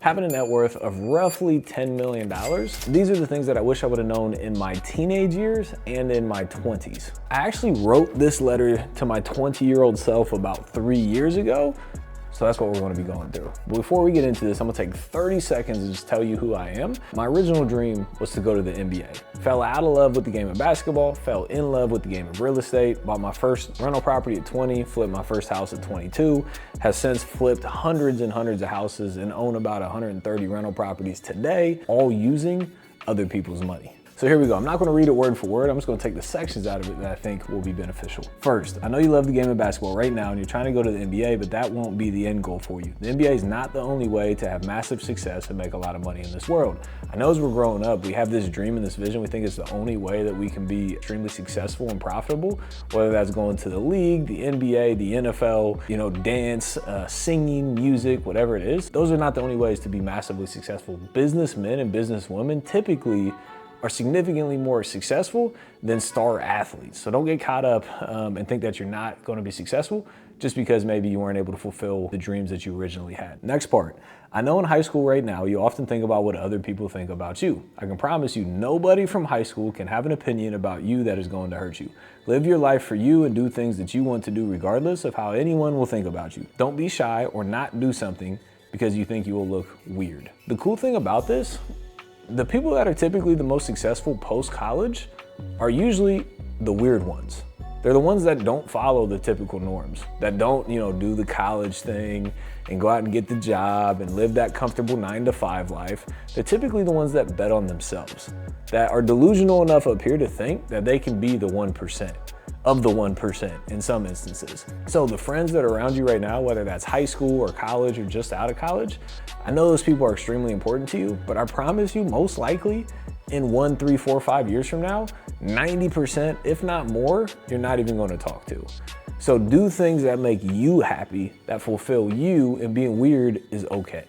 having a net worth of roughly $10 million. These are the things that I wish I would have known in my teenage years and in my 20s. I actually wrote this letter to my 20-year-old self about 3 years ago. So that's what we're gonna be going through. But before we get into this, I'm gonna take 30 seconds to just tell you who I am. My original dream was to go to the NBA. Fell out of love with the game of basketball, fell in love with the game of real estate, bought my first rental property at 20, flipped my first house at 22, has since flipped hundreds and hundreds of houses and own about 130 rental properties today, all using other people's money. So here we go. I'm not gonna read it word for word. I'm just gonna take the sections out of it that I think will be beneficial. First, I know you love the game of basketball right now and you're trying to go to the NBA, but that won't be the end goal for you. The NBA is not the only way to have massive success and make a lot of money in this world. I know as we're growing up, we have this dream and this vision. We think it's the only way that we can be extremely successful and profitable, whether that's going to the league, the NBA, the NFL, dance, singing, music, whatever it is. Those are not the only ways to be massively successful. Businessmen and businesswomen typically are significantly more successful than star athletes. So don't get caught up and think that you're not gonna be successful just because maybe you weren't able to fulfill the dreams that you originally had. Next part, I know in high school right now, you often think about what other people think about you. I can promise you, nobody from high school can have an opinion about you that is going to hurt you. Live your life for you and do things that you want to do regardless of how anyone will think about you. Don't be shy or not do something because you think you will look weird. The cool thing about this, the people that are typically the most successful post-college are usually the weird ones. They're the ones that don't follow the typical norms, that don't, do the college thing and go out and get the job and live that comfortable 9-to-5 life. They're typically the ones that bet on themselves, that are delusional enough up here to think that they can be the 1% of the 1% in some instances. So the friends that are around you right now, whether that's high school or college or just out of college, I know those people are extremely important to you, but I promise you, most likely in 1, 3, 4, 5 years from now, 90%, if not more, you're not even gonna talk to. So do things that make you happy, that fulfill you, and being weird is okay.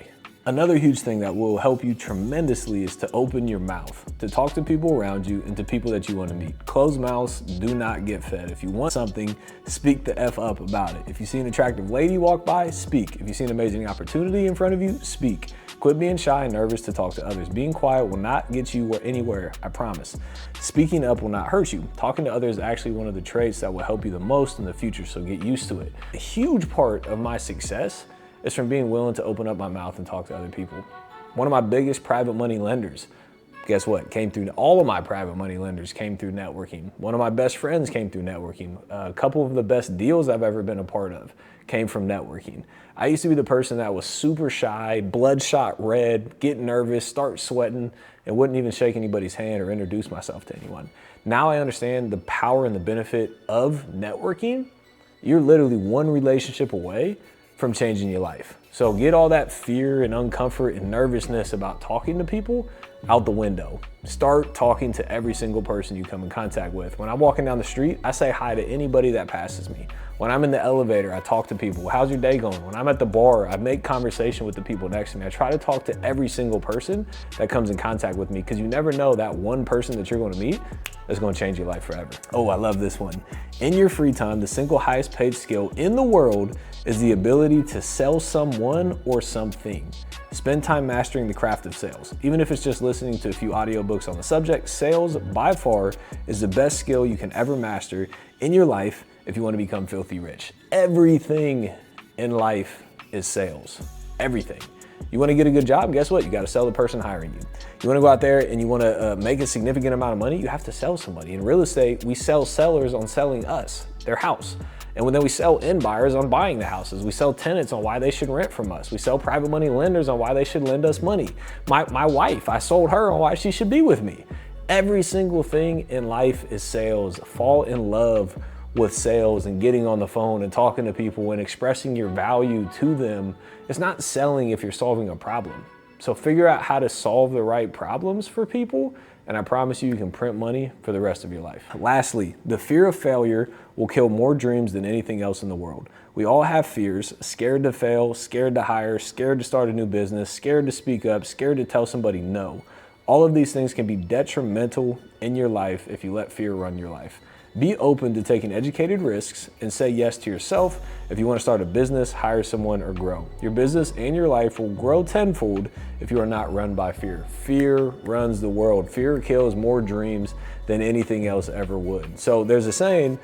Another huge thing that will help you tremendously is to open your mouth, to talk to people around you and to people that you want to meet. Closed mouths do not get fed. If you want something, speak the F up about it. If you see an attractive lady walk by, speak. If you see an amazing opportunity in front of you, speak. Quit being shy and nervous to talk to others. Being quiet will not get you anywhere, I promise. Speaking up will not hurt you. Talking to others is actually one of the traits that will help you the most in the future, so get used to it. A huge part of my success is from being willing to open up my mouth and talk to other people. One of my biggest private money lenders, guess what? All of my private money lenders came through networking. One of my best friends came through networking. A couple of the best deals I've ever been a part of came from networking. I used to be the person that was super shy, bloodshot red, get nervous, start sweating, and wouldn't even shake anybody's hand or introduce myself to anyone. Now I understand the power and the benefit of networking. You're literally one relationship away from changing your life. So get all that fear and uncomfort and nervousness about talking to people out the window. Start talking to every single person you come in contact with. When I'm walking down the street, I say hi to anybody that passes me. When I'm in the elevator, I talk to people. How's your day going? When I'm at the bar, I make conversation with the people next to me. I try to talk to every single person that comes in contact with me, because you never know that one person that you're going to meet is going to change your life forever. Oh, I love this one. In your free time, the single highest paid skill in the world is the ability to sell someone or something. Spend time mastering the craft of sales. Even if it's just listening to a few audiobooks on the subject, sales by far is the best skill you can ever master in your life if you want to become filthy rich. Everything in life is sales. Everything. You want to get a good job, guess what? You got to sell the person hiring you. You want to go out there and you want to make a significant amount of money, you have to sell somebody. In real estate, we sell sellers on selling us, their house. And then we sell end buyers on buying the houses. We sell tenants on why they should rent from us. We sell private money lenders on why they should lend us money. My wife, I sold her on why she should be with me. Every single thing in life is sales. Fall in love with sales and getting on the phone and talking to people and expressing your value to them. It's not selling if you're solving a problem. So figure out how to solve the right problems for people, and I promise you can print money for the rest of your life. Lastly, the fear of failure will kill more dreams than anything else in the world. We all have fears: scared to fail, scared to hire, scared to start a new business, scared to speak up, scared to tell somebody no. All of these things can be detrimental in your life if you let fear run your life. Be open to taking educated risks and say yes to yourself if you want to start a business, hire someone, or grow. Your business and your life will grow tenfold if you are not run by fear. Fear runs the world. Fear kills more dreams than anything else ever would. So there's a saying,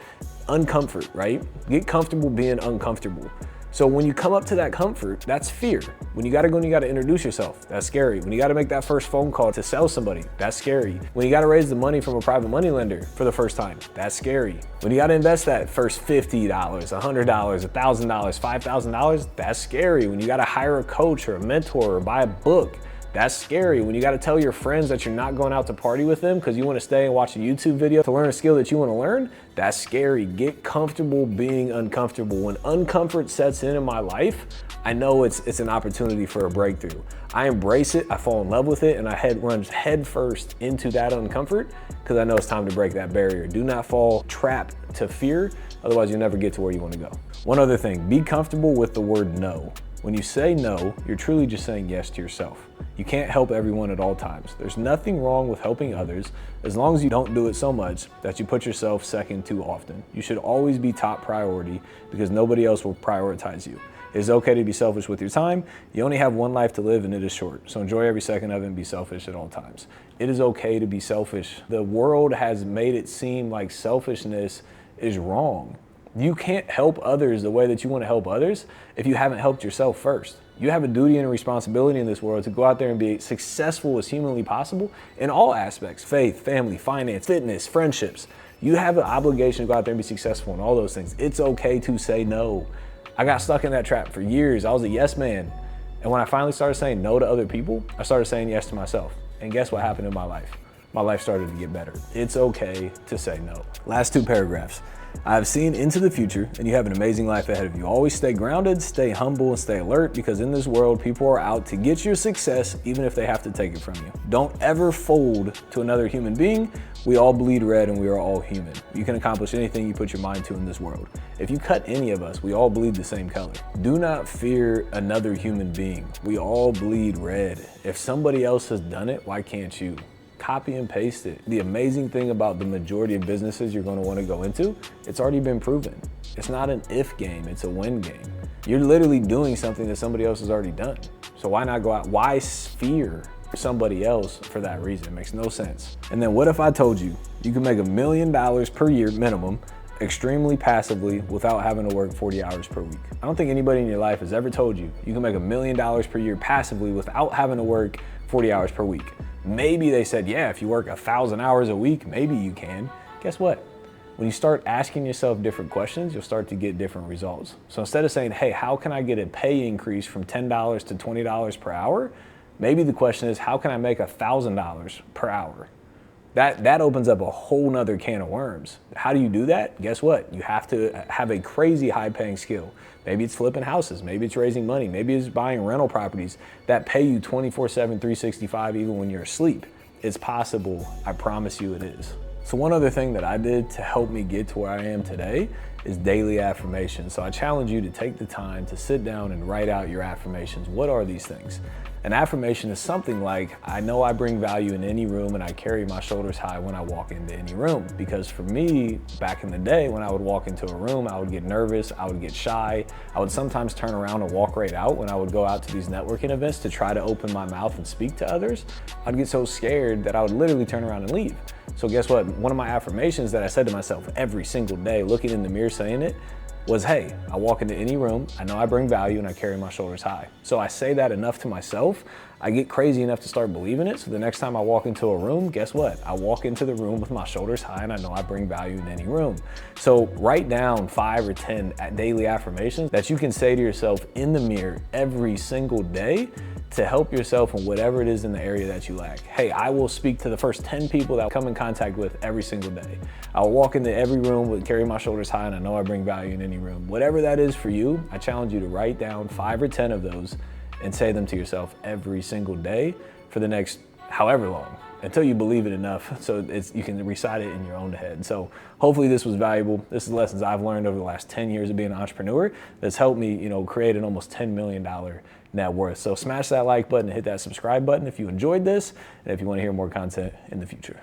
uncomfort, right? Get comfortable being uncomfortable. So when you come up to that comfort, that's fear. When you gotta go and you gotta introduce yourself, that's scary. When you gotta make that first phone call to sell somebody, that's scary. When you gotta raise the money from a private money lender for the first time, that's scary. When you gotta invest that first $50, $100, $1,000, $5,000, that's scary. When you gotta hire a coach or a mentor or buy a book, that's scary. When you gotta tell your friends that you're not going out to party with them because you wanna stay and watch a YouTube video to learn a skill that you wanna learn, that's scary. Get comfortable being uncomfortable. When uncomfort sets in my life, I know it's an opportunity for a breakthrough. I embrace it, I fall in love with it, and I run head first into that uncomfort because I know it's time to break that barrier. Do not fall trapped to fear, otherwise you'll never get to where you wanna go. One other thing, be comfortable with the word no. When you say no, you're truly just saying yes to yourself. You can't help everyone at all times. There's nothing wrong with helping others as long as you don't do it so much that you put yourself second too often. You should always be top priority because nobody else will prioritize you. It's okay to be selfish with your time. You only have one life to live and it is short. So enjoy every second of it and be selfish at all times. It is okay to be selfish. The world has made it seem like selfishness is wrong. You can't help others the way that you want to help others if you haven't helped yourself first. You have a duty and a responsibility in this world to go out there and be successful as humanly possible in all aspects: faith, family, finance, fitness, friendships. You have an obligation to go out there and be successful in all those things. It's okay to say no. I got stuck in that trap for years. I was a yes man. And when I finally started saying no to other people, I started saying yes to myself. And guess what happened in my life? My life started to get better. It's okay to say no. Last two paragraphs. I've seen into the future and you have an amazing life ahead of you. Always stay grounded, stay humble, and stay alert because in this world, people are out to get your success even if they have to take it from you. Don't ever fold to another human being. We all bleed red and we are all human. You can accomplish anything you put your mind to in this world. If you cut any of us, we all bleed the same color. Do not fear another human being. We all bleed red. If somebody else has done it, why can't you? Copy and paste it. The amazing thing about the majority of businesses you're going to want to go into, it's already been proven. It's not an if game, it's a win game. You're literally doing something that somebody else has already done. So why not go out? Why fear somebody else for that reason? It makes no sense. And then what if I told you you can make $1 million per year minimum, extremely passively without having to work 40 hours per week? I don't think anybody in your life has ever told you you can make $1 million per year passively without having to work 40 hours per week. Maybe they said, yeah, if you work 1,000 hours a week, maybe you can. Guess what? When you start asking yourself different questions, you'll start to get different results. So instead of saying, hey, how can I get a pay increase from $10 to $20 per hour? Maybe the question is, how can I make $1,000 per hour? That opens up a whole nother can of worms. How do you do that? Guess what? You have to have a crazy high paying skill. Maybe it's flipping houses, maybe it's raising money, maybe it's buying rental properties that pay you 24/7, 365 even when you're asleep. It's possible, I promise you it is. So one other thing that I did to help me get to where I am today is daily affirmations. So I challenge you to take the time to sit down and write out your affirmations. What are these things? An affirmation is something like, I know I bring value in any room and I carry my shoulders high when I walk into any room. Because for me, back in the day, when I would walk into a room, I would get nervous, I would get shy. I would sometimes turn around and walk right out when I would go out to these networking events to try to open my mouth and speak to others. I'd get so scared that I would literally turn around and leave. So guess what? One of my affirmations that I said to myself every single day, looking in the mirror saying it, was, hey, I walk into any room, I know I bring value and I carry my shoulders high. So I say that enough to myself, I get crazy enough to start believing it. So the next time I walk into a room, guess what? I walk into the room with my shoulders high and I know I bring value in any room. So write down 5 or 10 daily affirmations that you can say to yourself in the mirror every single day to help yourself in whatever it is in the area that you lack. Hey, I will speak to the first 10 people that I come in contact with every single day. I will walk into every room with carry my shoulders high and I know I bring value in any room. Whatever that is for you, I challenge you to write down 5 or 10 of those and say them to yourself every single day for the next however long, until you believe it enough so you can recite it in your own head. So hopefully this was valuable. This is lessons I've learned over the last 10 years of being an entrepreneur that's helped me, create an almost $10 million net worth. So smash that like button and hit that subscribe button if you enjoyed this and if you want to hear more content in the future.